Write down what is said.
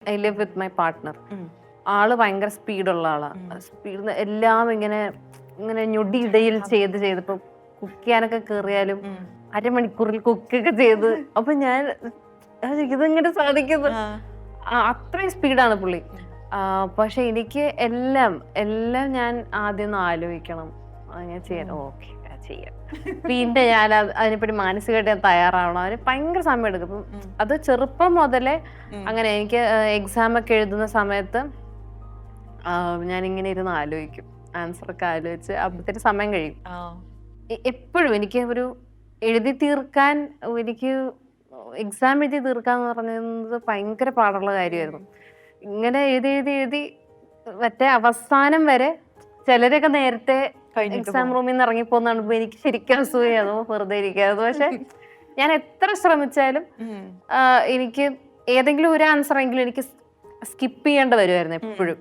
I live with my partner. ആള് ഭയങ്കര സ്പീഡുള്ള ആളാ. സ്പീഡ് എല്ലാം ഇങ്ങനെ ഇങ്ങനെ ഞൊടിയിടയിൽ ചെയ്തിപ്പോ കുക്ക് ചെയ്യാനൊക്കെ കേറിയാലും അരമണിക്കൂറിൽ കുക്കൊക്കെ ചെയ്ത് അപ്പൊ ഞാൻ ഇതെങ്ങനെ സാധിക്കുന്നു, അത്രയും സ്പീഡാണ് പുള്ളി. പക്ഷെ എനിക്ക് എല്ലാം ഞാൻ ആദ്യം ഒന്ന് ആലോചിക്കണം, ഞാൻ ചെയ്യാൻ ഓക്കെ ചെയ്യാം, പിന്നെ ഞാൻ അതിനെപ്പറ്റി മാനസികമായിട്ട് ഞാൻ തയ്യാറാവണം. അതിന് ഭയങ്കര സമയം എടുക്കും. അത് ചെറുപ്പം മുതലേ അങ്ങനെ. എനിക്ക് എക്സാം ഒക്കെ എഴുതുന്ന സമയത്ത് ഞാനിങ്ങനെ ഇരുന്ന് ആലോചിക്കും, ആൻസറൊക്കെ ആലോചിച്ച് അപ്പത്തിന് സമയം കഴിയും. എപ്പോഴും എനിക്ക് ഒരു എഴുതി തീർക്കാൻ, എനിക്ക് എക്സാം എഴുതി തീർക്കാന്ന് പറയുന്നത് ഭയങ്കര പാടുള്ള കാര്യമായിരുന്നു. ഇങ്ങനെ എഴുതി മറ്റേ അവസാനം വരെ ചിലരൊക്കെ നേരത്തെ എക്സാം റൂമിൽ നിന്ന് ഇറങ്ങിപ്പോന്ന് കാണുമ്പോ എനിക്ക് ശരിക്കും അസൂയാണോ വെറുതെ ഇരിക്കാതെ. പക്ഷെ ഞാൻ എത്ര ശ്രമിച്ചാലും എനിക്ക് ഏതെങ്കിലും ഒരു ആൻസർ എങ്കിലും എനിക്ക് സ്കിപ്പ് ചെയ്യേണ്ടി വരുമായിരുന്നു എപ്പോഴും.